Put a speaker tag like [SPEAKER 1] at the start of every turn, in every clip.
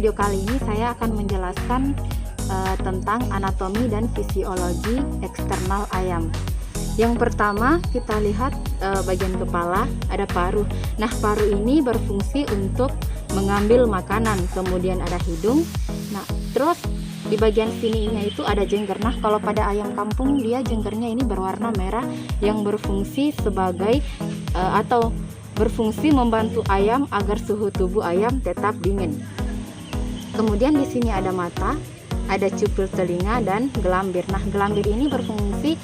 [SPEAKER 1] video kali ini saya akan menjelaskan tentang anatomi dan fisiologi eksternal ayam. Yang pertama kita lihat bagian kepala, ada paruh. Nah, paruh ini berfungsi untuk mengambil makanan. Kemudian ada hidung. Nah, terus di bagian sininya itu ada jengger. Nah, kalau pada ayam kampung dia jenggernya ini berwarna merah yang berfungsi sebagai atau berfungsi membantu ayam agar suhu tubuh ayam tetap dingin. Kemudian di sini ada mata, ada cupil telinga dan gelambir. Nah, gelambir ini berfungsi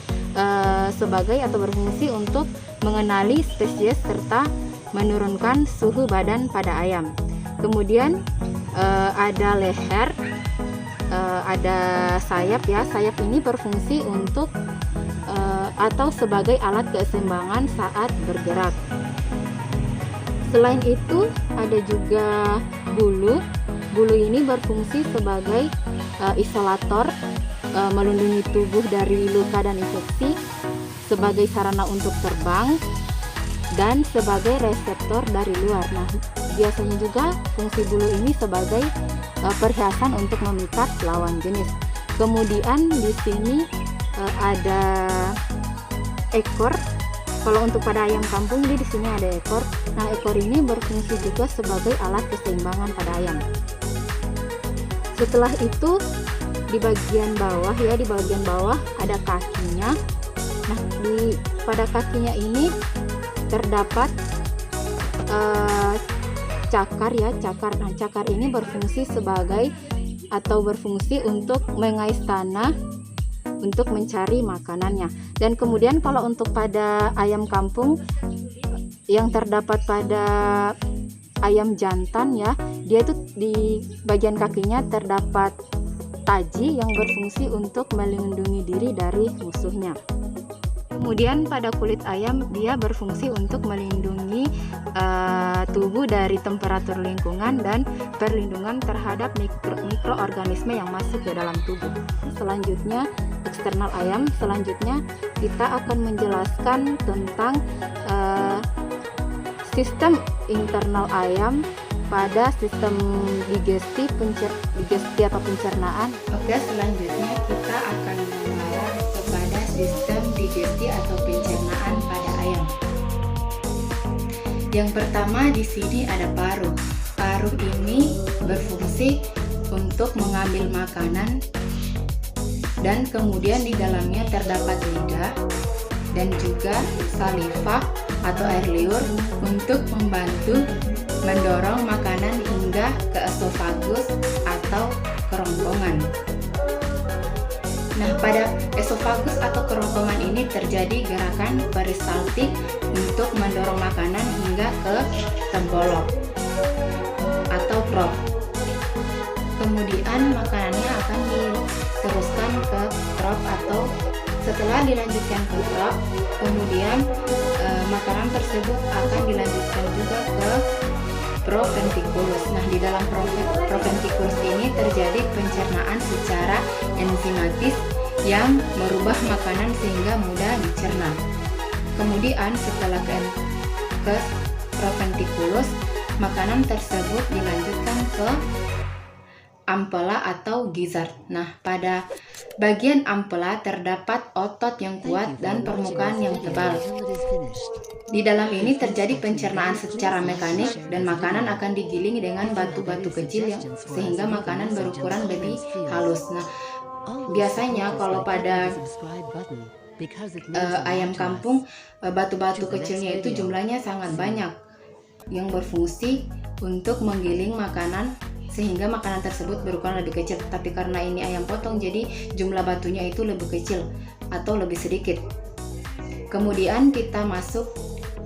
[SPEAKER 1] sebagai atau berfungsi untuk mengenali spesies serta menurunkan suhu badan pada ayam. Kemudian ada leher, ada sayap ya. Sayap ini berfungsi untuk atau sebagai alat keseimbangan saat bergerak. Selain itu ada juga bulu. Bulu ini berfungsi sebagai isolator, melindungi tubuh dari luka dan infeksi, sebagai sarana untuk terbang, dan sebagai reseptor dari luar. Nah, biasanya juga fungsi bulu ini sebagai perhiasan untuk memikat lawan jenis. Kemudian di sini ada ekor. Kalau untuk pada ayam kampung di sini ada ekor. Nah, ekor ini berfungsi juga sebagai alat keseimbangan pada ayam. Setelah itu di bagian bawah ya, di bagian bawah ada kakinya. Nah, pada kakinya ini terdapat cakar ya, cakar. Nah, cakar ini berfungsi sebagai atau berfungsi untuk mengais tanah untuk mencari makanannya. Dan kemudian kalau untuk pada ayam kampung yang terdapat pada ayam jantan ya, dia itu di bagian kakinya terdapat taji yang berfungsi untuk melindungi diri dari musuhnya. Kemudian pada kulit ayam dia berfungsi untuk melindungi tubuh dari temperatur lingkungan dan perlindungan terhadap mikroorganisme yang masuk ke dalam tubuh. Selanjutnya eksternal ayam. Selanjutnya kita akan menjelaskan tentang sistem internal ayam pada sistem digesti atau pencernaan.
[SPEAKER 2] Oke, selanjutnya kita akan mengarah kepada sistem digesti atau pencernaan pada ayam. Yang pertama di sini ada paruh. Paruh ini berfungsi untuk mengambil makanan dan kemudian di dalamnya terdapat lidah dan juga saliva atau air liur untuk membantu mendorong makanan hingga ke esofagus atau kerongkongan. Nah, pada esofagus atau kerongkongan ini terjadi gerakan peristaltik untuk mendorong makanan hingga ke tembolok atau crop. Kemudian makanannya akan diteruskan ke crop atau setelah dilanjutkan ke crop, kemudian makanan tersebut akan dilanjutkan juga ke proventriculus. Nah, di dalam proventriculus ini terjadi pencernaan secara enzimatis yang merubah makanan sehingga mudah dicerna. Kemudian setelah ke proventriculus, makanan tersebut dilanjutkan ke ampela atau gizzard. Nah, pada bagian ampela terdapat otot yang kuat dan permukaan yang tebal. Di dalam ini terjadi pencernaan secara mekanik dan makanan akan digiling dengan batu-batu kecil sehingga makanan berukuran lebih halus. Nah, biasanya kalau pada ayam kampung batu-batu kecilnya itu jumlahnya sangat banyak yang berfungsi untuk menggiling makanan sehingga makanan tersebut berukuran lebih kecil. Tapi karena ini ayam potong, jadi jumlah batunya itu lebih kecil atau lebih sedikit. Kemudian kita masuk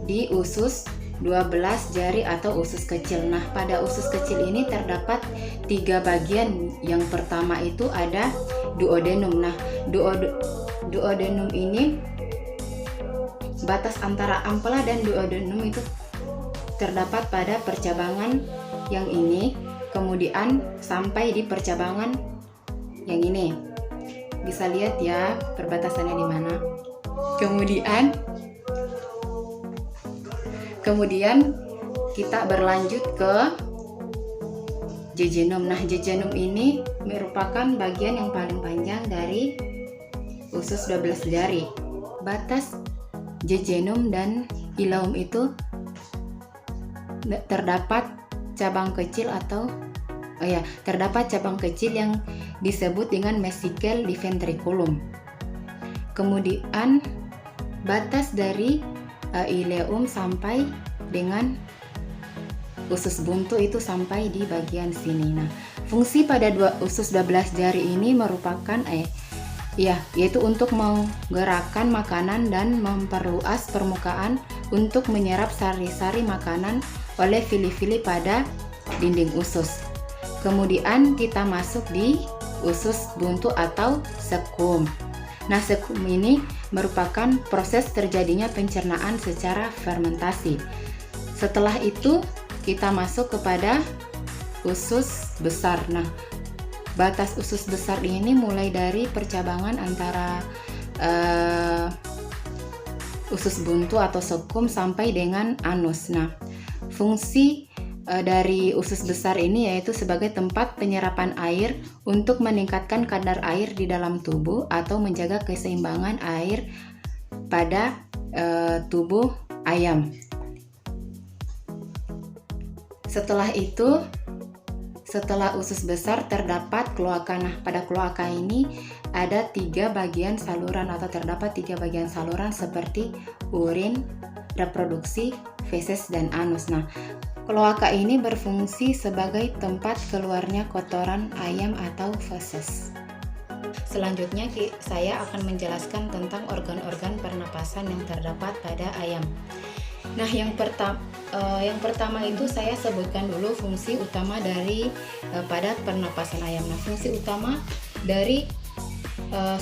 [SPEAKER 2] di usus 12 jari atau usus kecil. Nah, pada usus kecil ini terdapat 3 bagian. Yang pertama itu ada duodenum. Nah, duodenum ini batas antara ampela dan duodenum itu terdapat pada percabangan yang ini, kemudian sampai di percabangan yang ini. Bisa lihat ya perbatasannya di mana. Kemudian kita berlanjut ke jejunum. Nah, jejunum ini merupakan bagian yang paling panjang dari usus 12 jari. Batas jejunum dan ileum itu terdapat cabang kecil yang disebut dengan mesikel di ventriculum. Kemudian batas dari ileum sampai dengan usus buntu itu sampai di bagian sini. Nah, fungsi pada usus 12 jari ini merupakan yaitu untuk menggerakkan makanan dan memperluas permukaan untuk menyerap sari-sari makanan oleh fili-fili pada dinding usus. Kemudian kita masuk di usus buntu atau sekum. Nah, sekum ini merupakan proses terjadinya pencernaan secara fermentasi. Setelah itu kita masuk kepada usus besar. Nah, batas usus besar ini mulai dari percabangan antara usus buntu atau sekum sampai dengan anus. Nah, fungsi dari usus besar ini yaitu sebagai tempat penyerapan air untuk meningkatkan kadar air di dalam tubuh atau menjaga keseimbangan air pada tubuh ayam. Setelah itu, setelah usus besar terdapat kloaka. Nah, pada kloaka ini ada 3 bagian saluran atau terdapat 3 bagian saluran seperti urin, reproduksi, feses, dan anus. Nah, kloaka ini berfungsi sebagai tempat keluarnya kotoran ayam atau feses. Selanjutnya saya akan menjelaskan tentang organ-organ pernapasan yang terdapat pada ayam. Nah, yang pertama itu saya sebutkan dulu fungsi utama dari pada pernapasan ayam. Nah, fungsi utama dari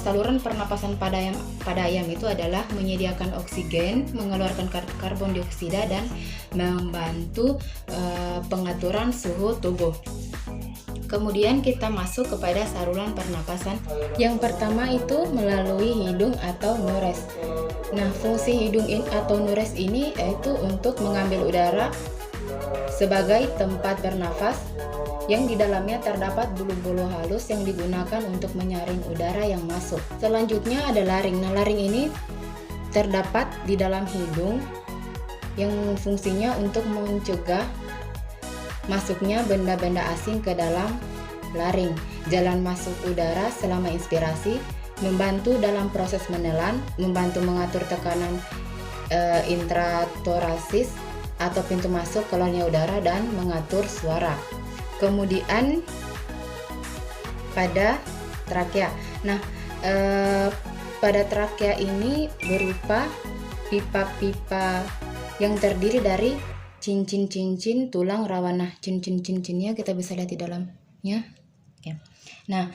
[SPEAKER 2] saluran pernapasan pada ayam itu adalah menyediakan oksigen, mengeluarkan karbon dioksida, dan membantu pengaturan suhu tubuh. Kemudian kita masuk kepada saluran pernapasan. Yang pertama itu melalui hidung atau nures. Nah, fungsi hidung atau nures ini yaitu untuk mengambil udara sebagai tempat bernafas, yang di dalamnya terdapat bulu-bulu halus yang digunakan untuk menyaring udara yang masuk. Selanjutnya ada laring. Nah, laring ini terdapat di dalam hidung yang fungsinya untuk mencegah masuknya benda-benda asing ke dalam laring. Jalan masuk udara selama inspirasi, membantu dalam proses menelan, membantu mengatur tekanan intratorasis atau pintu masuk keluarnya udara, dan mengatur suara. Kemudian pada trakea. Nah, pada trakea ini berupa pipa-pipa yang terdiri dari cincin-cincin tulang rawan. Nah, cincin-cincinnya kita bisa lihat di dalamnya. Oke. Nah,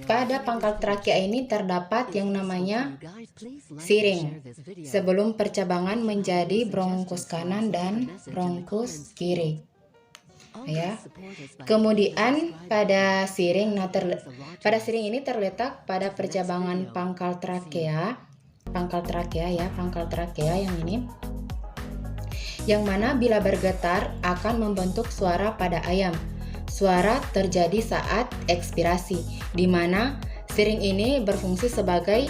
[SPEAKER 2] pada pangkal trakea ini terdapat yang namanya siring sebelum percabangan menjadi bronkus kanan dan bronkus kiri. Ya. Kemudian pada siring, pada siring ini terletak pada percabangan pangkal trakea yang ini, yang mana bila bergetar akan membentuk suara pada ayam. Suara terjadi saat ekspirasi, di mana siring ini berfungsi sebagai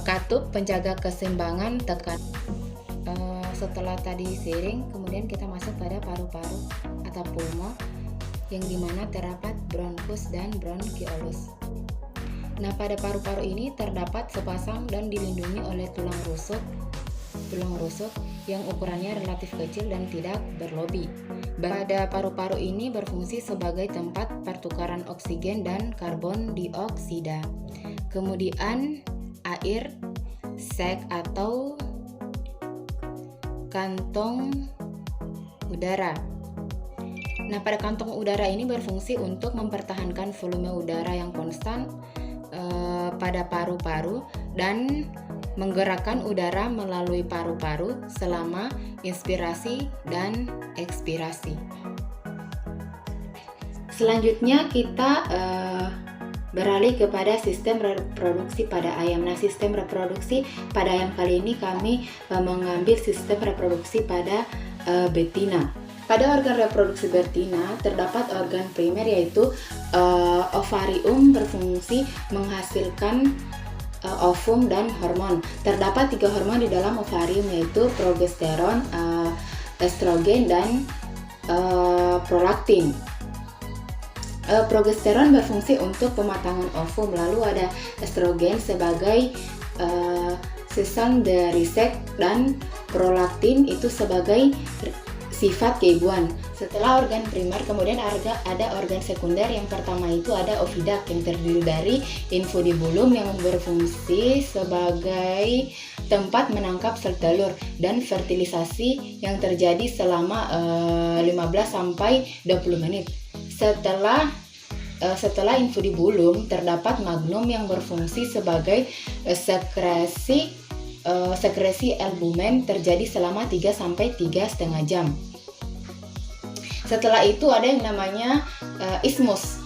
[SPEAKER 2] katup penjaga keseimbangan tekanan. Setelah tadi siring, kemudian kita masuk pada paru-paru atau pulmo, yang dimana terdapat bronkus dan bronkiolus. Nah, pada paru-paru ini terdapat sepasang dan dilindungi oleh tulang rusuk yang ukurannya relatif kecil dan tidak berlobi. Pada paru-paru ini berfungsi sebagai tempat pertukaran oksigen dan karbon dioksida. Kemudian air sek atau kantong udara. Nah, pada kantong udara ini berfungsi untuk mempertahankan volume udara yang konstan pada paru-paru dan menggerakkan udara melalui paru-paru selama inspirasi dan ekspirasi. Selanjutnya kita beralih kepada sistem reproduksi pada ayam. Nah, sistem reproduksi pada ayam kali ini kami mengambil sistem reproduksi pada betina. Pada organ reproduksi betina terdapat organ primer yaitu ovarium berfungsi menghasilkan ovum dan hormon. Terdapat 3 hormon di dalam ovarium yaitu progesteron, estrogen dan prolaktin. Progesteron berfungsi untuk pematangan ovum, lalu ada estrogen sebagai season de risek dan prolaktin itu sebagai sifat keibuan. Setelah organ primer, kemudian ada organ sekunder. Yang pertama itu ada oviduct yang terdiri dari infundibulum yang berfungsi sebagai tempat menangkap sel telur dan fertilisasi yang terjadi selama 15 sampai 20 menit. Setelah infundibulum terdapat magnum yang berfungsi sebagai sekresi albumen terjadi selama 3 sampai 3,5 jam. Setelah itu ada yang namanya isthmus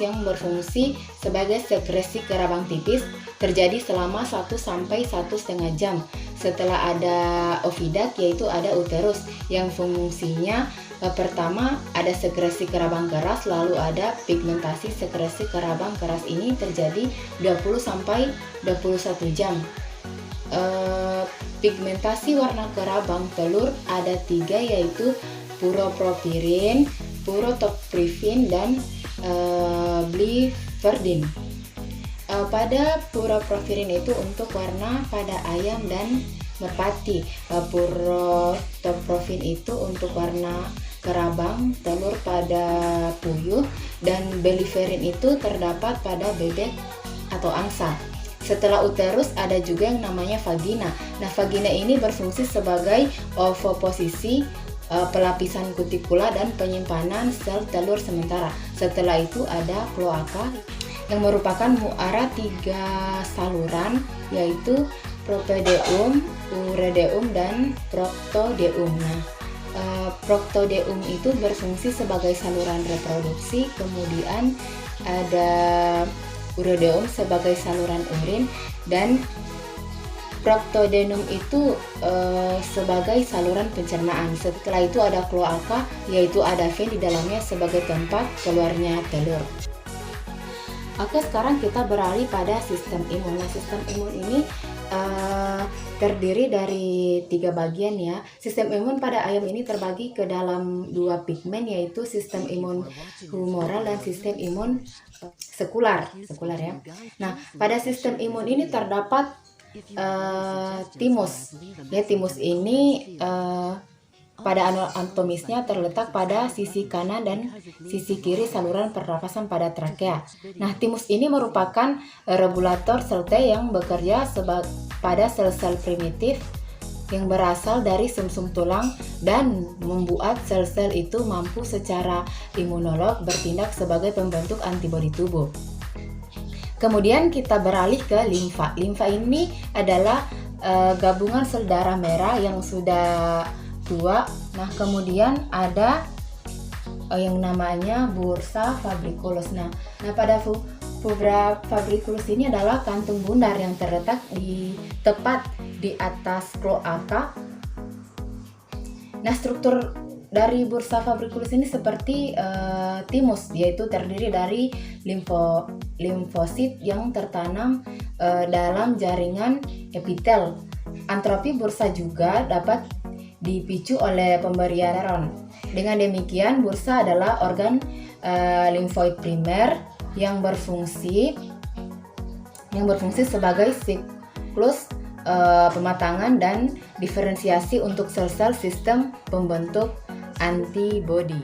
[SPEAKER 2] yang berfungsi sebagai sekresi kerabang tipis terjadi selama 1 sampai 1,5 jam. Setelah ada oviduct yaitu ada uterus yang fungsinya pertama ada sekresi kerabang keras, lalu ada pigmentasi sekresi kerabang keras ini terjadi 20 sampai 21 jam. Pigmentasi warna kerabang telur ada 3 yaitu puropropirin, purotoprin dan bliverdin. Pada puropropirin itu untuk warna pada ayam dan merpati, purotoprin itu untuk warna kerabang telur pada puyuh, dan bliverdin itu terdapat pada bebek atau angsa. Setelah uterus ada juga yang namanya vagina. Nah, vagina ini berfungsi sebagai ovoposisi, pelapisan kutikula dan penyimpanan sel telur sementara. Setelah itu ada kloaka yang merupakan muara 3 saluran yaitu propedeum, uredeum dan proctodeum. Nah, proctodeum itu berfungsi sebagai saluran reproduksi, kemudian ada uredeum sebagai saluran urin, dan proctodenum itu sebagai saluran pencernaan. Setelah itu ada kloaka, yaitu ada vein di dalamnya sebagai tempat keluarnya telur. Oke, sekarang kita beralih pada sistem imun. Nah, sistem imun ini terdiri dari 3 bagian ya. Sistem imun pada ayam ini terbagi ke dalam 2 pigmen, yaitu sistem imun humoral dan sistem imun sekular ya. Nah, pada sistem imun ini terdapat timus. Ya, timus ini pada anatomisnya terletak pada sisi kanan dan sisi kiri saluran pernapasan pada trakea. Nah, timus ini merupakan regulator sel T yang bekerja pada sel-sel primitif yang berasal dari sumsum tulang dan membuat sel-sel itu mampu secara imunolog bertindak sebagai pembentuk antibodi tubuh. Kemudian kita beralih ke limfa. Limfa ini adalah gabungan sel darah merah yang sudah tua. Nah, kemudian ada yang namanya bursa fabriculus. Nah, pada bursa fabriculus ini adalah kantung bundar yang terletak tepat di atas kloaka. Nah, struktur dari bursa fabriculus ini seperti timus, yaitu terdiri dari limfosit yang tertanam dalam jaringan epitel. Antropi bursa juga dapat dipicu oleh pemberian neuron. Dengan demikian, bursa adalah organ limfoid primer yang berfungsi sebagai siklus pematangan dan diferensiasi untuk sel-sel sistem pembentuk antibodi.